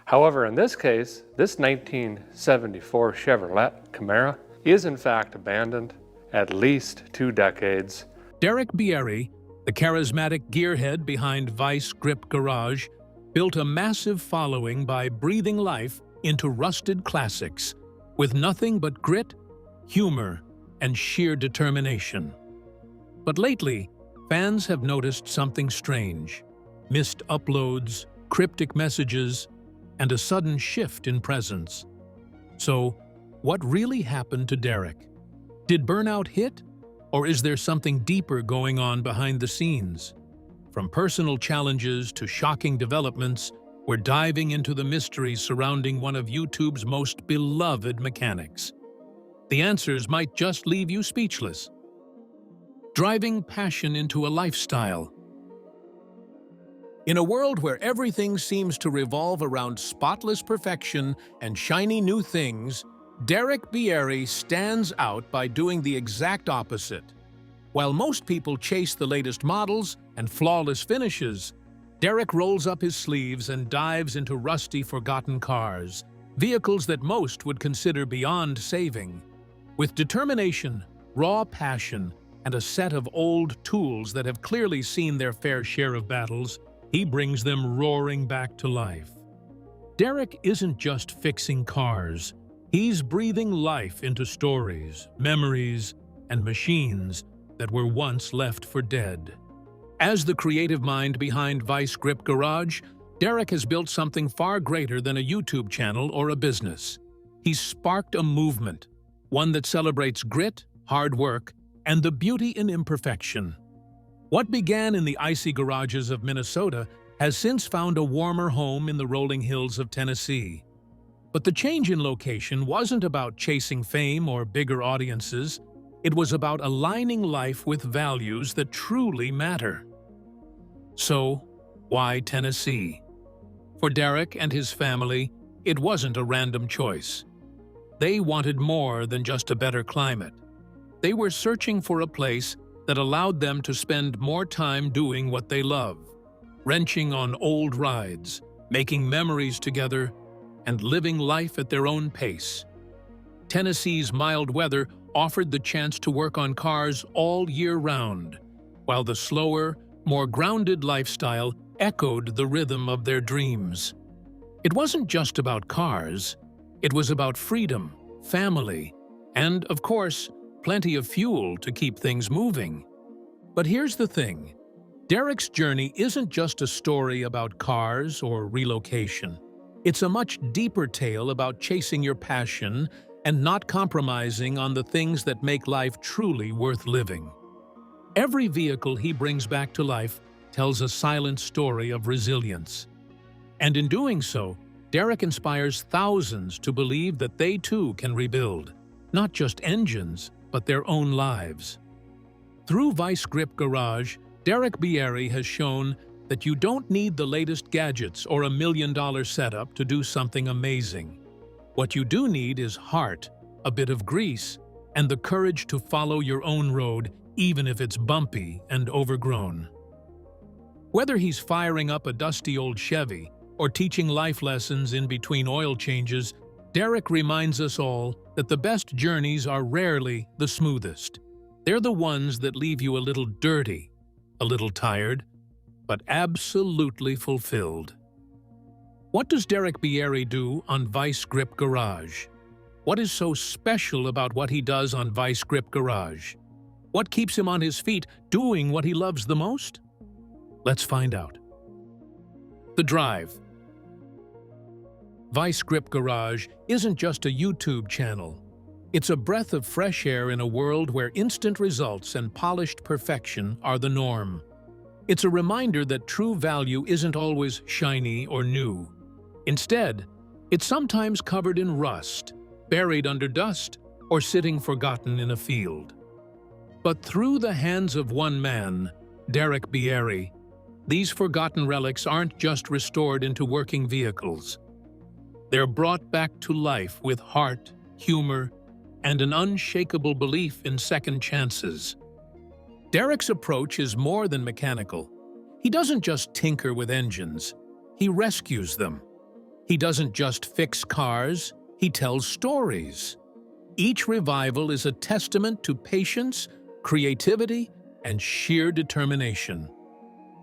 However, in this case, this 1974 Chevrolet Camaro is in fact abandoned at least 2 decades. Derek Bieri, the charismatic gearhead behind Vice Grip Garage, built a massive following by breathing life into rusted classics with nothing but grit, humor, and sheer determination. But lately, fans have noticed something strange: missed uploads, cryptic messages, and a sudden shift in presence. So, what really happened to Derek? Did burnout hit? Or is there something deeper going on behind the scenes? From personal challenges to shocking developments, we're diving into the mysteries surrounding one of YouTube's most beloved mechanics. The answers might just leave you speechless. Driving passion into a lifestyle. In a world where everything seems to revolve around spotless perfection and shiny new things, Derek Bieri stands out by doing the exact opposite. While most people chase the latest models and flawless finishes, Derek rolls up his sleeves and dives into rusty, forgotten cars, vehicles that most would consider beyond saving. With determination, raw passion, and a set of old tools that have clearly seen their fair share of battles, he brings them roaring back to life. Derek isn't just fixing cars. He's breathing life into stories, memories, and machines that were once left for dead. As the creative mind behind Vice Grip Garage, Derek has built something far greater than a YouTube channel or a business. He's sparked a movement, one that celebrates grit, hard work, and the beauty in imperfection. What began in the icy garages of Minnesota has since found a warmer home in the rolling hills of Tennessee. But the change in location wasn't about chasing fame or bigger audiences. It was about aligning life with values that truly matter. So, why Tennessee? For Derek and his family, it wasn't a random choice. They wanted more than just a better climate. They were searching for a place that allowed them to spend more time doing what they love, wrenching on old rides, making memories together, and living life at their own pace. Tennessee's mild weather offered the chance to work on cars all year round, while the slower, more grounded lifestyle echoed the rhythm of their dreams. It wasn't just about cars, it was about freedom, family, and, of course, plenty of fuel to keep things moving. But here's the thing: Derek's journey isn't just a story about cars or relocation. It's a much deeper tale about chasing your passion and not compromising on the things that make life truly worth living. Every vehicle he brings back to life tells a silent story of resilience. And in doing so, Derek inspires thousands to believe that they too can rebuild, not just engines, but their own lives. Through Vice Grip Garage, Derek Bieri has shown that you don't need the latest gadgets or $1 million setup to do something amazing. What you do need is heart, a bit of grease, and the courage to follow your own road, even if it's bumpy and overgrown. Whether he's firing up a dusty old Chevy or teaching life lessons in between oil changes, Derek reminds us all that the best journeys are rarely the smoothest. They're the ones that leave you a little dirty, a little tired, but absolutely fulfilled. What does Derek Bieri do on Vice Grip Garage? What is so special about what he does on Vice Grip Garage? What keeps him on his feet doing what he loves the most? Let's find out. The drive. Vice Grip Garage isn't just a YouTube channel. It's a breath of fresh air in a world where instant results and polished perfection are the norm. It's a reminder that true value isn't always shiny or new. Instead, it's sometimes covered in rust, buried under dust, or sitting forgotten in a field. But through the hands of one man, Derek Bieri, these forgotten relics aren't just restored into working vehicles. They're brought back to life with heart, humor, and an unshakable belief in second chances. Derek's approach is more than mechanical. He doesn't just tinker with engines. He rescues them. He doesn't just fix cars, he tells stories. Each revival is a testament to patience, creativity, and sheer determination.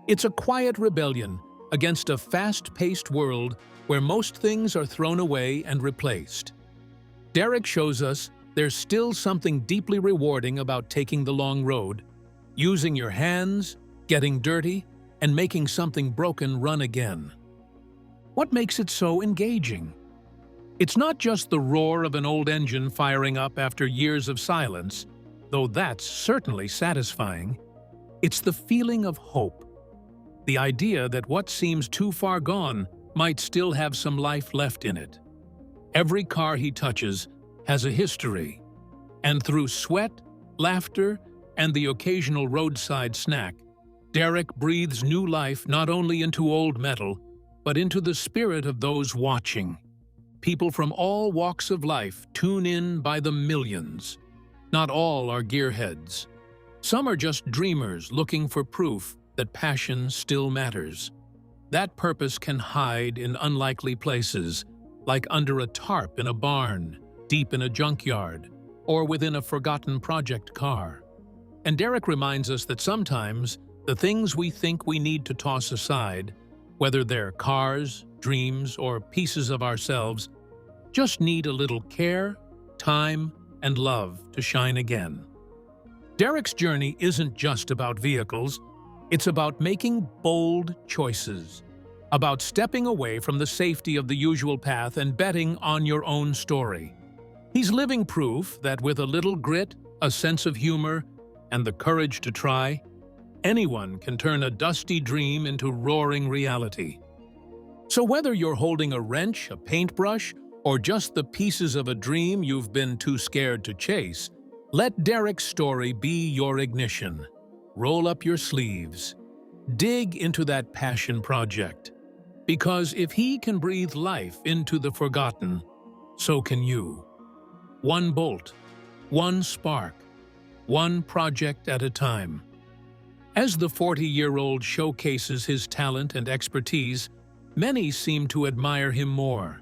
It's a quiet rebellion against a fast-paced world where most things are thrown away and replaced. Derek shows us there's still something deeply rewarding about taking the long road, using your hands, getting dirty, and making something broken run again. What makes it so engaging? It's not just the roar of an old engine firing up after years of silence, though that's certainly satisfying. It's the feeling of hope. The idea that what seems too far gone might still have some life left in it. Every car he touches has a history, and through sweat, laughter, and the occasional roadside snack, Derek breathes new life not only into old metal, but into the spirit of those watching. People from all walks of life tune in by the millions. Not all are gearheads. Some are just dreamers looking for proof that passion still matters. That purpose can hide in unlikely places, like under a tarp in a barn, deep in a junkyard, or within a forgotten project car. And Derek reminds us that sometimes the things we think we need to toss aside, whether they're cars, dreams, or pieces of ourselves, just need a little care, time, and love to shine again. Derek's journey isn't just about vehicles, it's about making bold choices, about stepping away from the safety of the usual path and betting on your own story. He's living proof that with a little grit, a sense of humor, and the courage to try, anyone can turn a dusty dream into roaring reality. So whether you're holding a wrench, a paintbrush, or just the pieces of a dream you've been too scared to chase, let Derek's story be your ignition. Roll up your sleeves. Dig into that passion project. Because if he can breathe life into the forgotten, so can you. One bolt, one spark, one project at a time. As the 40-year-old showcases his talent and expertise, many seem to admire him more.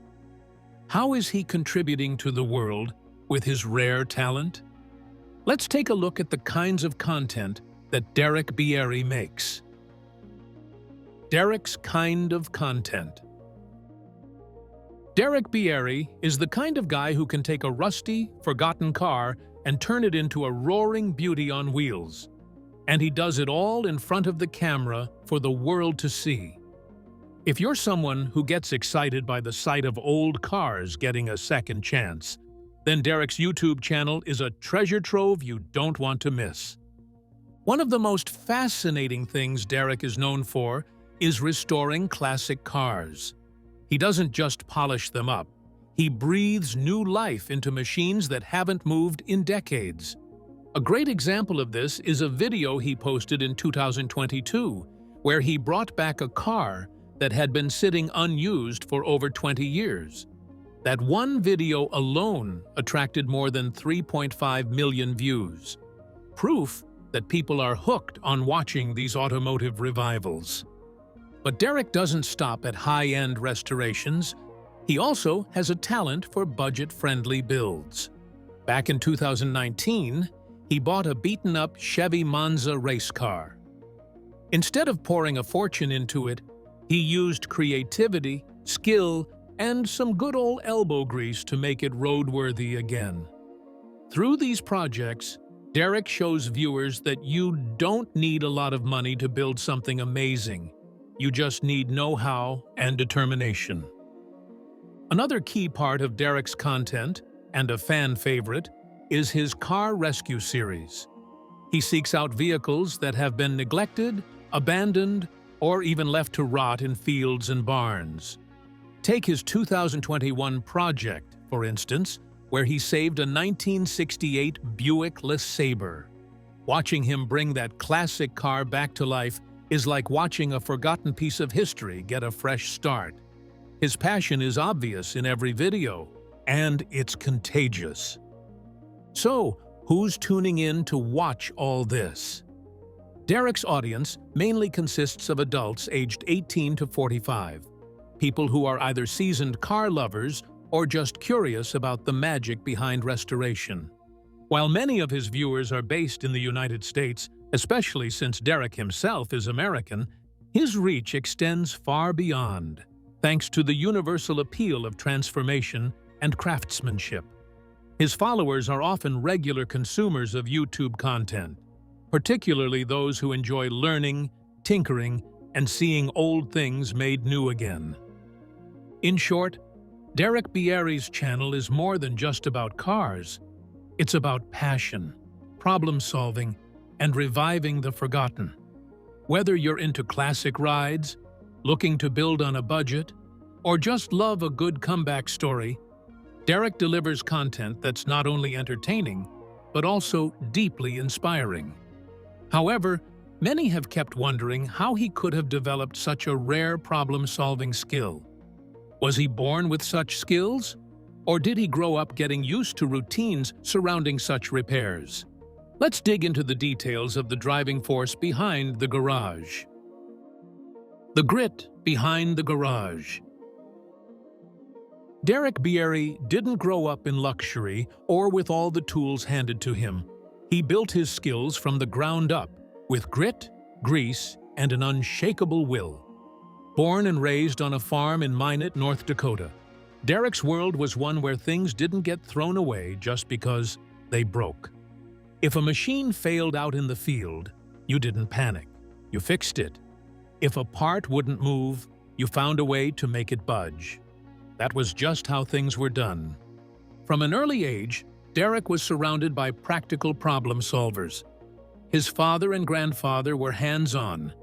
How is he contributing to the world with his rare talent? Let's take a look at the kinds of content that Derek Bieri makes. Derek's kind of content. Derek Bieri is the kind of guy who can take a rusty, forgotten car and turn it into a roaring beauty on wheels. And he does it all in front of the camera for the world to see. If you're someone who gets excited by the sight of old cars getting a second chance, then Derek's YouTube channel is a treasure trove you don't want to miss. One of the most fascinating things Derek is known for is restoring classic cars. He doesn't just polish them up, he breathes new life into machines that haven't moved in decades. A great example of this is a video he posted in 2022, where he brought back a car that had been sitting unused for over 20 years. That one video alone attracted more than 3.5 million views. Proof that people are hooked on watching these automotive revivals. But Derek doesn't stop at high-end restorations. He also has a talent for budget-friendly builds. Back in 2019, he bought a beaten-up Chevy Monza race car. Instead of pouring a fortune into it, he used creativity, skill, and some good old elbow grease to make it roadworthy again. Through these projects, Derek shows viewers that you don't need a lot of money to build something amazing. You just need know-how and determination. Another key part of Derek's content, and a fan favorite, is his car rescue series. He seeks out vehicles that have been neglected, abandoned, or even left to rot in fields and barns. Take his 2021 project, for instance, where he saved a 1968 Buick LeSabre. Watching him bring that classic car back to life is like watching a forgotten piece of history get a fresh start. His passion is obvious in every video, and it's contagious. So, who's tuning in to watch all this? Derek's audience mainly consists of adults aged 18 to 45. people who are either seasoned car lovers or just curious about the magic behind restoration. While many of his viewers are based in the United States, especially since Derek himself is American, his reach extends far beyond, thanks to the universal appeal of transformation and craftsmanship. His followers are often regular consumers of YouTube content, particularly those who enjoy learning, tinkering, and seeing old things made new again. In short, Derek Bieri's channel is more than just about cars. It's about passion, problem-solving, and reviving the forgotten. Whether you're into classic rides, looking to build on a budget, or just love a good comeback story, Derek delivers content that's not only entertaining, but also deeply inspiring. However, many have kept wondering how he could have developed such a rare problem-solving skill. Was he born with such skills? Or did he grow up getting used to routines surrounding such repairs? Let's dig into the details of the driving force behind the garage. The grit behind the garage. Derek Bieri didn't grow up in luxury or with all the tools handed to him. He built his skills from the ground up, with grit, grease, and an unshakable will. Born and raised on a farm in Minot, North Dakota, Derek's world was one where things didn't get thrown away just because they broke. If a machine failed out in the field, you didn't panic. You fixed it. If a part wouldn't move, you found a way to make it budge. That was just how things were done. From an early age, Derek was surrounded by practical problem solvers. His father and grandfather were hands-on.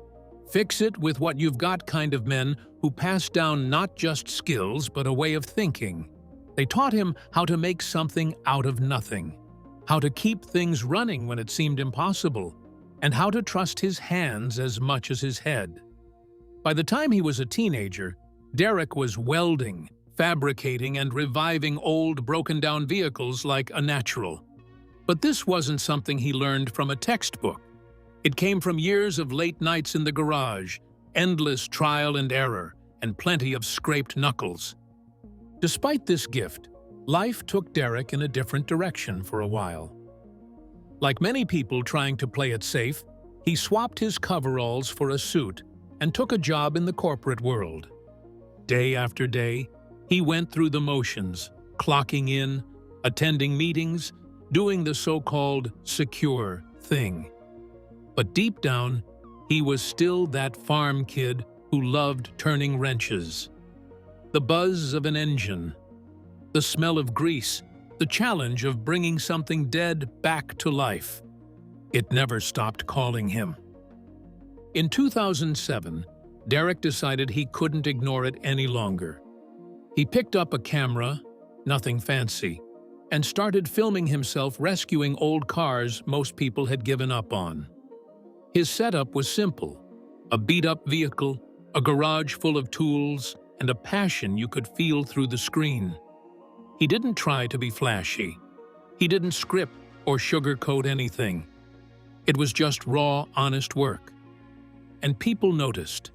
Fix it with what you've got kind of men who passed down not just skills but a way of thinking. They taught him how to make something out of nothing, how to keep things running when it seemed impossible, and how to trust his hands as much as his head. By the time he was a teenager, Derek was welding, fabricating, and reviving old, broken-down vehicles like a natural. But this wasn't something he learned from a textbook. It came from years of late nights in the garage, endless trial and error, and plenty of scraped knuckles. Despite this gift, life took Derek in a different direction for a while. Like many people trying to play it safe, he swapped his coveralls for a suit and took a job in the corporate world. Day after day, he went through the motions, clocking in, attending meetings, doing the so-called secure thing. But deep down, he was still that farm kid who loved turning wrenches. The buzz of an engine, the smell of grease, the challenge of bringing something dead back to life. It never stopped calling him. In 2007, Derek decided he couldn't ignore it any longer. He picked up a camera, nothing fancy, and started filming himself rescuing old cars most people had given up on. His setup was simple: a beat-up vehicle, a garage full of tools, and a passion you could feel through the screen. He didn't try to be flashy. He didn't script or sugarcoat anything. It was just raw, honest work. And people noticed.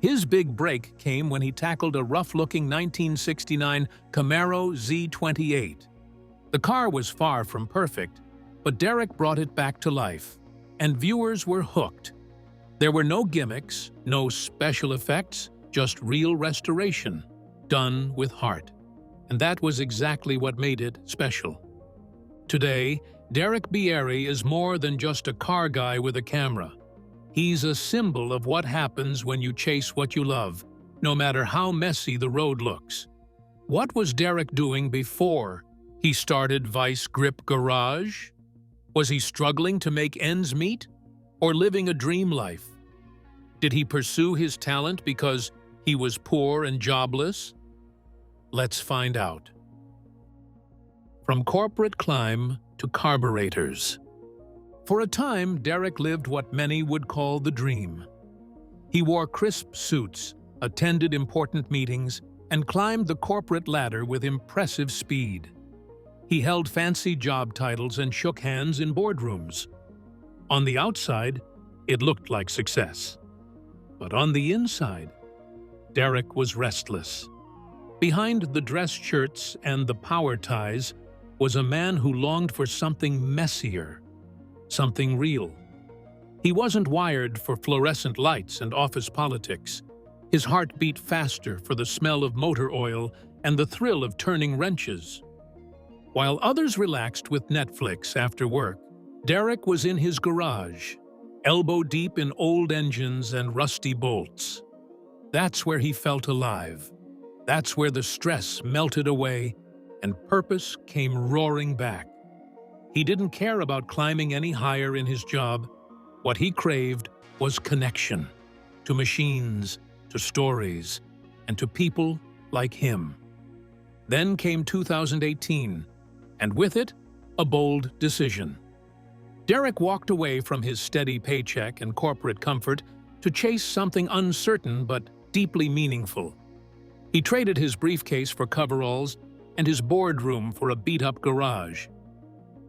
His big break came when he tackled a rough-looking 1969 Camaro Z28. The car was far from perfect, but Derek brought it back to life, and viewers were hooked. There were no gimmicks, no special effects, just real restoration, done with heart. And that was exactly what made it special. Today, Derek Bieri is more than just a car guy with a camera. He's a symbol of what happens when you chase what you love, no matter how messy the road looks. What was Derek doing before he started Vice Grip Garage? Was he struggling to make ends meet, or living a dream life? Did he pursue his talent because he was poor and jobless? Let's find out. From corporate climb to carburetors. For a time, Derek lived what many would call the dream. He wore crisp suits, attended important meetings, and climbed the corporate ladder with impressive speed. He held fancy job titles and shook hands in boardrooms. On the outside, it looked like success. But on the inside, Derek was restless. Behind the dress shirts and the power ties was a man who longed for something messier, something real. He wasn't wired for fluorescent lights and office politics. His heart beat faster for the smell of motor oil and the thrill of turning wrenches. While others relaxed with Netflix after work, Derek was in his garage, elbow deep in old engines and rusty bolts. That's where he felt alive. That's where the stress melted away and purpose came roaring back. He didn't care about climbing any higher in his job. What he craved was connection to machines, to stories, and to people like him. Then came 2018, and with it, a bold decision. Derek walked away from his steady paycheck and corporate comfort to chase something uncertain but deeply meaningful. He traded his briefcase for coveralls and his boardroom for a beat-up garage.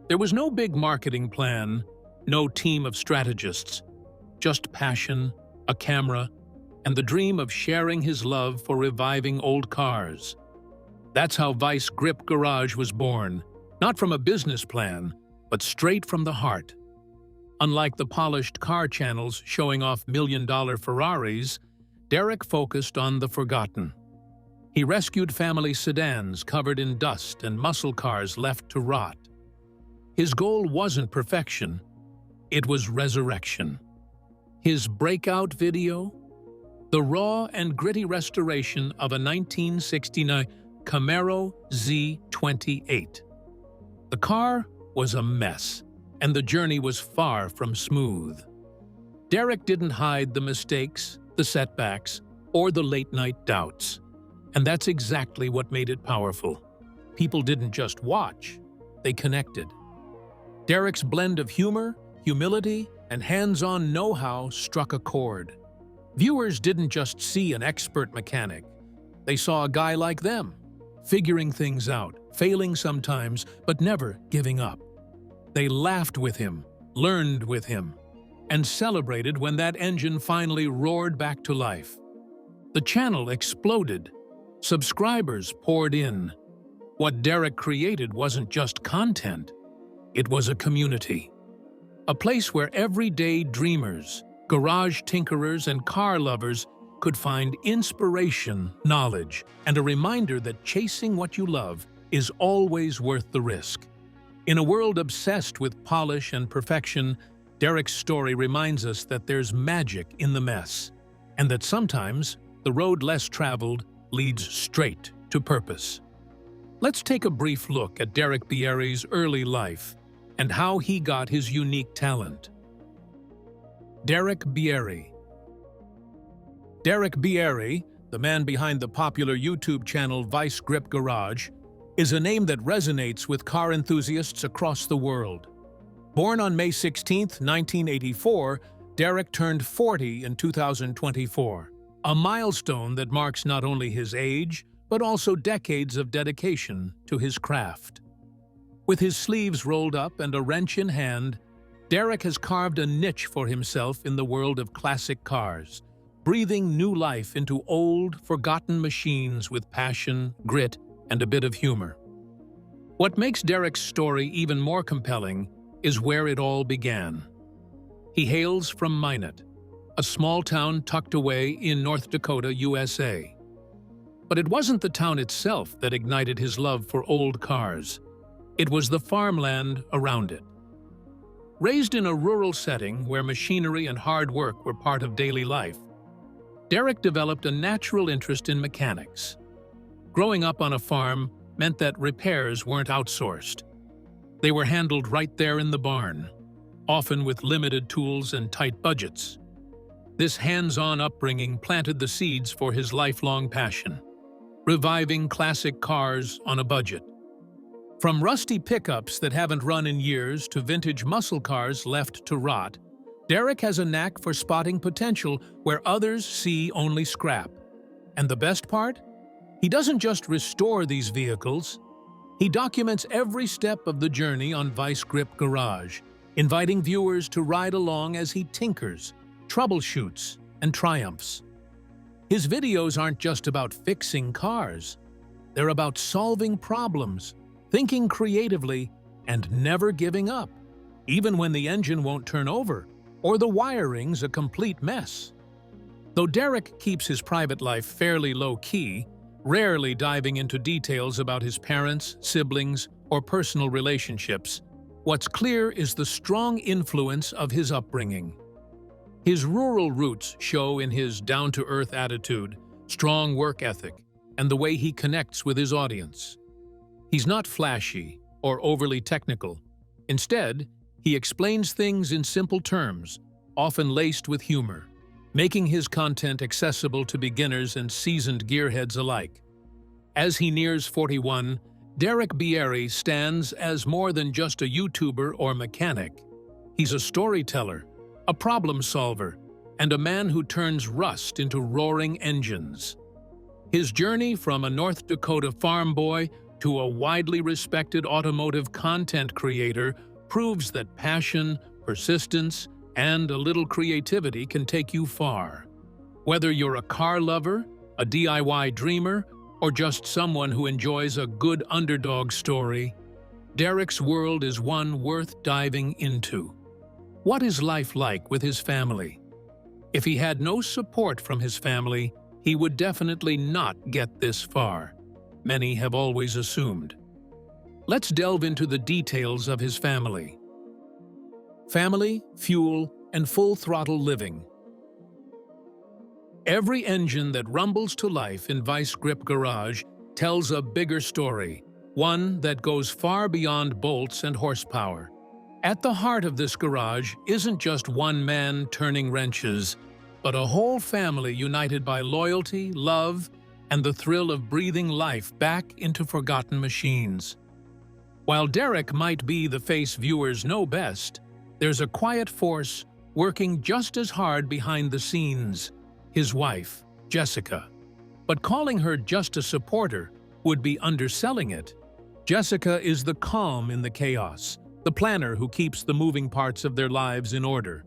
There was no big marketing plan, no team of strategists, just passion, a camera, and the dream of sharing his love for reviving old cars. That's how Vice Grip Garage was born, not from a business plan, but straight from the heart. Unlike the polished car channels showing off million-dollar Ferraris, Derek focused on the forgotten. He rescued family sedans covered in dust and muscle cars left to rot. His goal wasn't perfection, it was resurrection. His breakout video? The raw and gritty restoration of a 1969 Camaro Z28. The car was a mess, and the journey was far from smooth. Derek didn't hide the mistakes, the setbacks, or the late-night doubts. And that's exactly what made it powerful. People didn't just watch, they connected. Derek's blend of humor, humility, and hands-on know-how struck a chord. Viewers didn't just see an expert mechanic. They saw a guy like them, figuring things out, failing sometimes, but never giving up. They laughed with him, learned with him, and celebrated when that engine finally roared back to life. The channel exploded. Subscribers poured in. What Derek created wasn't just content, it was a community. A place where everyday dreamers, garage tinkerers, and car lovers could find inspiration, knowledge, and a reminder that chasing what you love is always worth the risk. In a world obsessed with polish and perfection, Derek's story reminds us that there's magic in the mess, and that sometimes the road less traveled leads straight to purpose. Let's take a brief look at Derek Bieri's early life and how he got his unique talent. Derek Bieri. Derek Bieri, the man behind the popular YouTube channel Vice Grip Garage, is a name that resonates with car enthusiasts across the world. Born on May 16, 1984, Derek turned 40 in 2024. A milestone that marks not only his age, but also decades of dedication to his craft. With his sleeves rolled up and a wrench in hand, Derek has carved a niche for himself in the world of classic cars, breathing new life into old, forgotten machines with passion, grit, and a bit of humor. What makes Derek's story even more compelling is where it all began. He hails from Minot, a small town tucked away in North Dakota, USA. But it wasn't the town itself that ignited his love for old cars. It was the farmland around it. Raised in a rural setting where machinery and hard work were part of daily life, Derek developed a natural interest in mechanics. Growing up on a farm meant that repairs weren't outsourced. They were handled right there in the barn, often with limited tools and tight budgets. This hands-on upbringing planted the seeds for his lifelong passion, reviving classic cars on a budget. From rusty pickups that haven't run in years to vintage muscle cars left to rot, Derek has a knack for spotting potential where others see only scrap. And the best part? He doesn't just restore these vehicles, he documents every step of the journey on Vice Grip Garage, inviting viewers to ride along as he tinkers, troubleshoots, and triumphs. His videos aren't just about fixing cars. They're about solving problems, thinking creatively, and never giving up, even when the engine won't turn over or the wiring's a complete mess. Though Derek keeps his private life fairly low-key, rarely diving into details about his parents, siblings, or personal relationships, what's clear is the strong influence of his upbringing. His rural roots show in his down-to-earth attitude, strong work ethic, and the way he connects with his audience. He's not flashy or overly technical. Instead, he explains things in simple terms, often laced with humor, making his content accessible to beginners and seasoned gearheads alike. As he nears 41, Derek Bieri stands as more than just a YouTuber or mechanic. He's a storyteller, a problem solver, and a man who turns rust into roaring engines. His journey from a North Dakota farm boy to a widely respected automotive content creator proves that passion, persistence, and a little creativity can take you far. Whether you're a car lover, a DIY dreamer, or just someone who enjoys a good underdog story, Derek's world is one worth diving into. What is life like with his family? If he had no support from his family, he would definitely not get this far. Many have always assumed. Let's delve into the details of his family. Family, fuel, and full-throttle living. Every engine that rumbles to life in Vice Grip Garage tells a bigger story, one that goes far beyond bolts and horsepower. At the heart of this garage isn't just one man turning wrenches, but a whole family united by loyalty, love, and the thrill of breathing life back into forgotten machines. While Derek might be the face viewers know best, there's a quiet force working just as hard behind the scenes, his wife, Jessica. But calling her just a supporter would be underselling it. Jessica is the calm in the chaos, the planner who keeps the moving parts of their lives in order,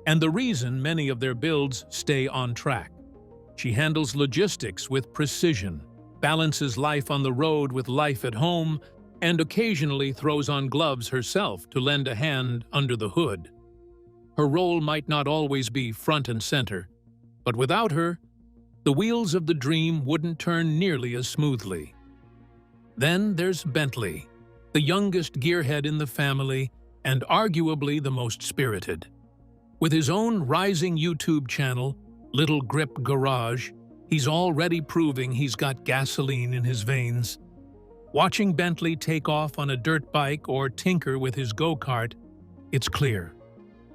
and the reason many of their builds stay on track. She handles logistics with precision, balances life on the road with life at home, and occasionally throws on gloves herself to lend a hand under the hood. Her role might not always be front and center, but without her, the wheels of the dream wouldn't turn nearly as smoothly. Then there's Bentley, the youngest gearhead in the family and arguably the most spirited. With his own rising YouTube channel, Little Grip Garage, he's already proving he's got gasoline in his veins. Watching Bentley take off on a dirt bike or tinker with his go-kart, it's clear.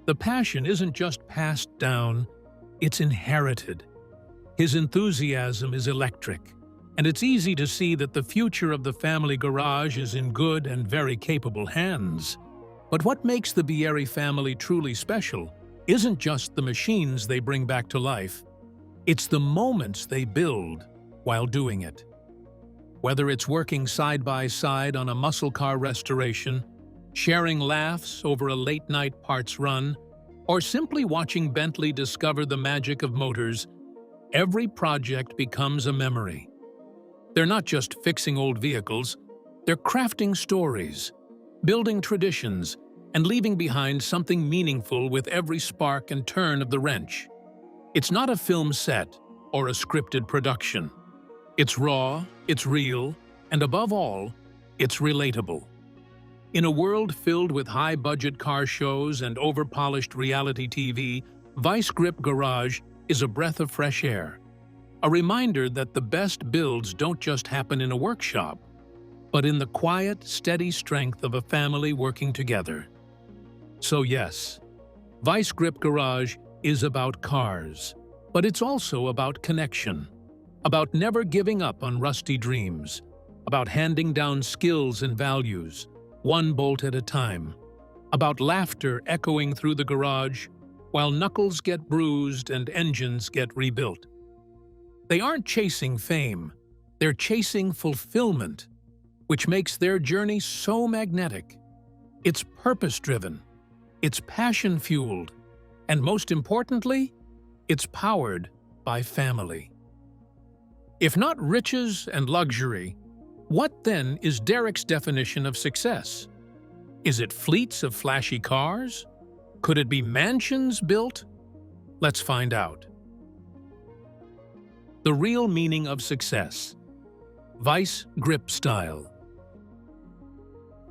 The passion isn't just passed down, it's inherited. His enthusiasm is electric, and it's easy to see that the future of the family garage is in good and very capable hands. But what makes the Bieri family truly special isn't just the machines they bring back to life, it's the moments they build while doing it. Whether it's working side by side on a muscle car restoration, sharing laughs over a late-night parts run, or simply watching Bentley discover the magic of motors, every project becomes a memory. They're not just fixing old vehicles, they're crafting stories, building traditions, and leaving behind something meaningful with every spark and turn of the wrench. It's not a film set or a scripted production. It's raw, it's real, and above all, it's relatable. In a world filled with high-budget car shows and over-polished reality TV, Vice Grip Garage is a breath of fresh air. A reminder that the best builds don't just happen in a workshop, but in the quiet, steady strength of a family working together. So yes, Vice Grip Garage is about cars, but it's also about connection, about never giving up on rusty dreams, about handing down skills and values, one bolt at a time, about laughter echoing through the garage while knuckles get bruised and engines get rebuilt. They aren't chasing fame, they're chasing fulfillment, which makes their journey so magnetic. It's purpose-driven, it's passion-fueled, and most importantly, it's powered by family. If not riches and luxury, what then is Derek's definition of success? Is it fleets of flashy cars? Could it be mansions built? Let's find out. The real meaning of success. Vice grip style.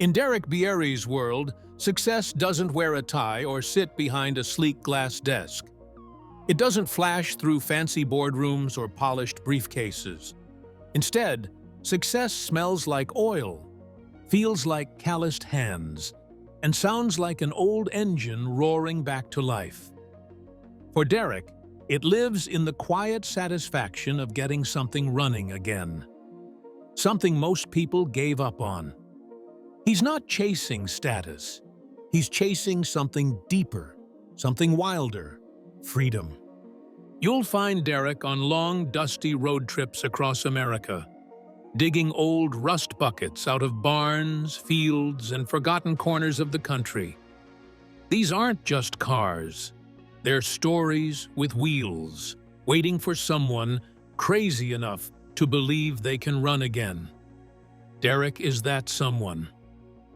In Derek Bieri's world, success doesn't wear a tie or sit behind a sleek glass desk. It doesn't flash through fancy boardrooms or polished briefcases. Instead, success smells like oil, feels like calloused hands, and sounds like an old engine roaring back to life. For Derek, it lives in the quiet satisfaction of getting something running again. Something most people gave up on. He's not chasing status. He's chasing something deeper, something wilder, freedom. You'll find Derek on long, dusty road trips across America, digging old rust buckets out of barns, fields, and forgotten corners of the country. These aren't just cars. They're stories with wheels, waiting for someone crazy enough to believe they can run again. Derek is that someone.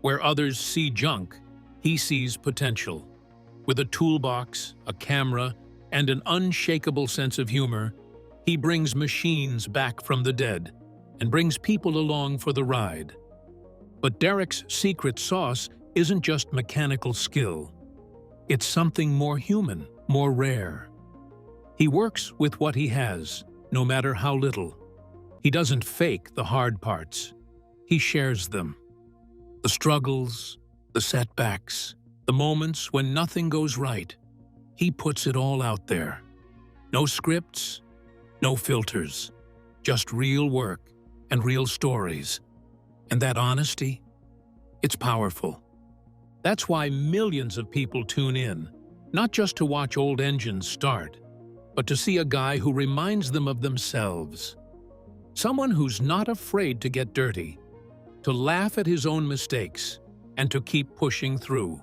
Where others see junk, he sees potential. With a toolbox, a camera, and an unshakable sense of humor, he brings machines back from the dead and brings people along for the ride. But Derek's secret sauce isn't just mechanical skill. It's something more human, more rare. He works with what he has, no matter how little. He doesn't fake the hard parts. He shares them. The struggles, the setbacks, the moments when nothing goes right. He puts it all out there. No scripts, no filters, just real work and real stories. And that honesty, it's powerful. That's why millions of people tune in, not just to watch old engines start, but to see a guy who reminds them of themselves. Someone who's not afraid to get dirty, to laugh at his own mistakes, and to keep pushing through.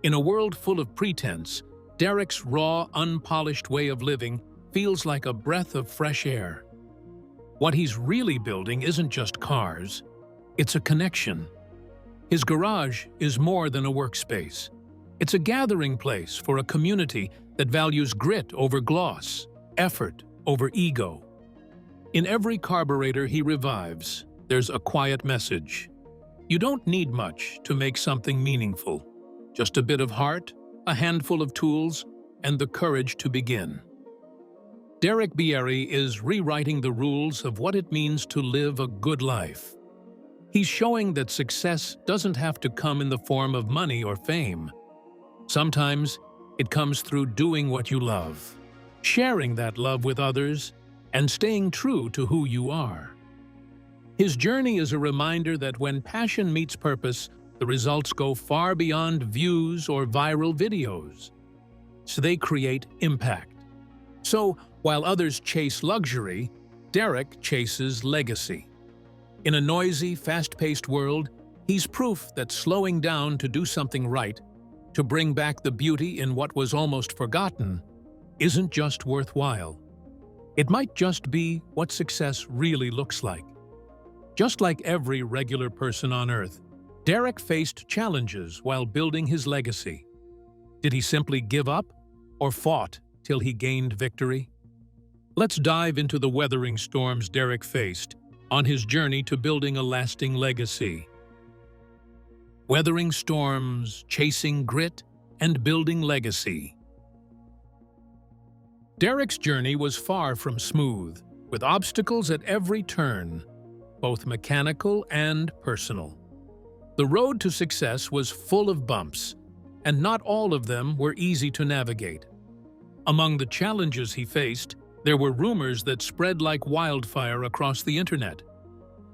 In a world full of pretense, Derek's raw, unpolished way of living feels like a breath of fresh air. What he's really building isn't just cars, it's a connection. His garage is more than a workspace. It's a gathering place for a community that values grit over gloss, effort over ego. In every carburetor he revives, there's a quiet message. You don't need much to make something meaningful. Just a bit of heart, a handful of tools, and the courage to begin. Derek Bieri is rewriting the rules of what it means to live a good life. He's showing that success doesn't have to come in the form of money or fame. Sometimes it comes through doing what you love, sharing that love with others, and staying true to who you are. His journey is a reminder that when passion meets purpose, the results go far beyond views or viral videos. So they create impact. So, while others chase luxury, Derek chases legacy. In a noisy, fast-paced world, he's proof that slowing down to do something right, to bring back the beauty in what was almost forgotten, isn't just worthwhile. It might just be what success really looks like. Just like every regular person on Earth, Derek faced challenges while building his legacy. Did he simply give up or fought till he gained victory? Let's dive into the weathering storms Derek faced on his journey to building a lasting legacy. Weathering storms, chasing grit, and building legacy. Derek's journey was far from smooth, with obstacles at every turn, both mechanical and personal. The road to success was full of bumps, and not all of them were easy to navigate. Among the challenges he faced, there were rumors that spread like wildfire across the internet.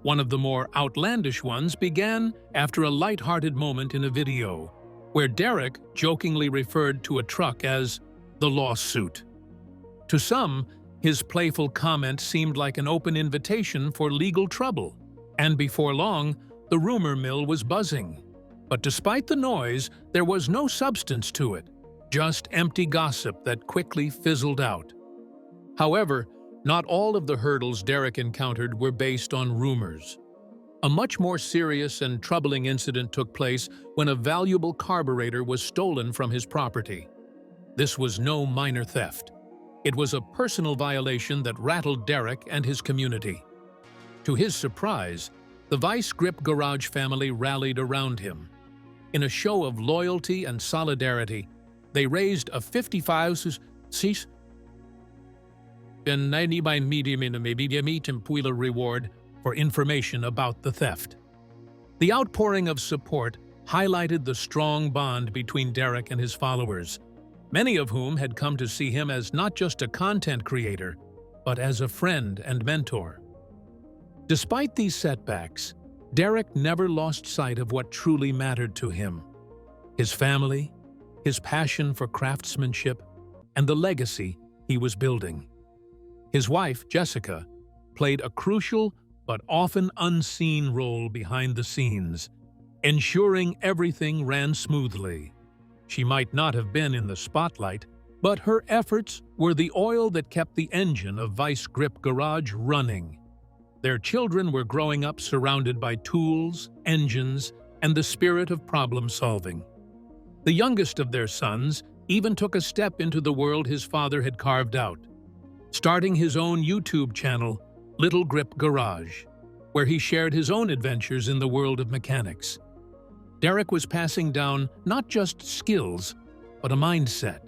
One of the more outlandish ones began after a light-hearted moment in a video, where Derek jokingly referred to a truck as the lawsuit. To some, his playful comment seemed like an open invitation for legal trouble, and before long, the rumor mill was buzzing. But despite the noise, there was no substance to it, just empty gossip that quickly fizzled out. However, Not all of the hurdles Derek encountered were based on rumors. A much more serious and troubling incident took place when a valuable carburetor was stolen from his property. This was no minor theft. It was a personal violation that rattled Derek and his community. To his surprise, the Vice Grip Garage family rallied around him. In a show of loyalty and solidarity, they raised a 55 reward for information about the theft. The outpouring of support highlighted the strong bond between Derek and his followers, many of whom had come to see him as not just a content creator, but as a friend and mentor. Despite these setbacks, Derek never lost sight of what truly mattered to him: his family, his passion for craftsmanship, and the legacy he was building. His wife, Jessica, played a crucial but often unseen role behind the scenes, ensuring everything ran smoothly. She might not have been in the spotlight, but her efforts were the oil that kept the engine of Vice Grip Garage running. Their children were growing up surrounded by tools, engines, and the spirit of problem-solving. The youngest of their sons even took a step into the world his father had carved out, starting his own YouTube channel, Little Grip Garage, where he shared his own adventures in the world of mechanics. Derek was passing down not just skills, but a mindset,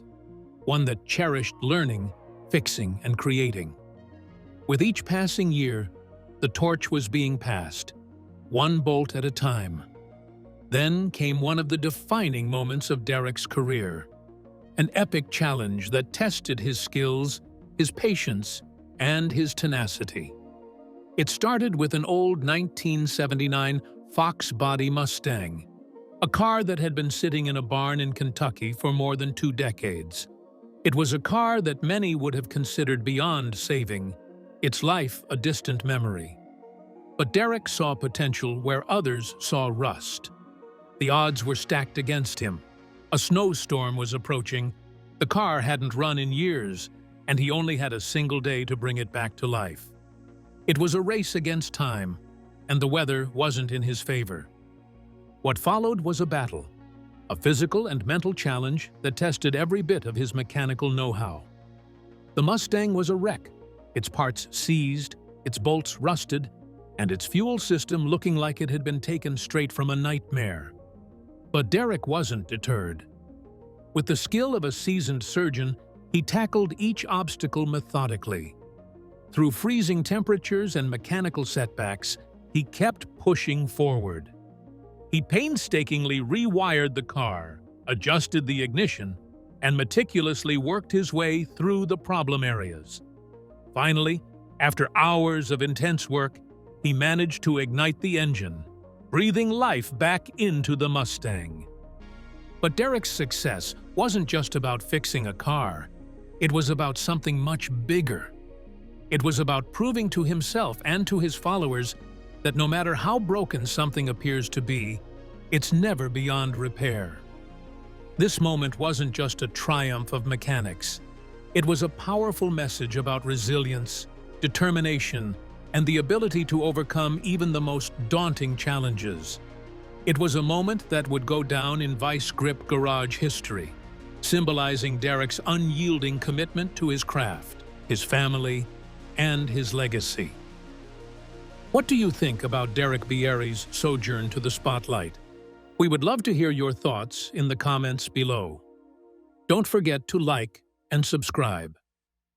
one that cherished learning, fixing, and creating. With each passing year, the torch was being passed, one bolt at a time. Then came one of the defining moments of Derek's career, an epic challenge that tested his skills, his patience, and his tenacity. It started with an old 1979 Fox body Mustang, a car that had been sitting in a barn in Kentucky for more than 2 decades. It was a car that many would have considered beyond saving, its life a distant memory. But Derek saw potential where others saw rust. The odds were stacked against him. A snowstorm was approaching, the car hadn't run in years, and he only had a single day to bring it back to life. It was a race against time, and the weather wasn't in his favor. What followed was a battle, a physical and mental challenge that tested every bit of his mechanical know-how. The Mustang was a wreck, its parts seized, its bolts rusted, and its fuel system looking like it had been taken straight from a nightmare. But Derek wasn't deterred. With the skill of a seasoned surgeon, he tackled each obstacle methodically. Through freezing temperatures and mechanical setbacks, he kept pushing forward. He painstakingly rewired the car, adjusted the ignition, and meticulously worked his way through the problem areas. Finally, after hours of intense work, he managed to ignite the engine, breathing life back into the Mustang. But Derek's success wasn't just about fixing a car. It was about something much bigger. It was about proving to himself and to his followers that no matter how broken something appears to be, it's never beyond repair. This moment wasn't just a triumph of mechanics. It was a powerful message about resilience, determination, and the ability to overcome even the most daunting challenges. It was a moment that would go down in Vice Grip Garage history, symbolizing Derek's unyielding commitment to his craft, his family, and his legacy. What do you think about Derek Bieri's sojourn to the spotlight? We would love to hear your thoughts in the comments below. Don't forget to like and subscribe.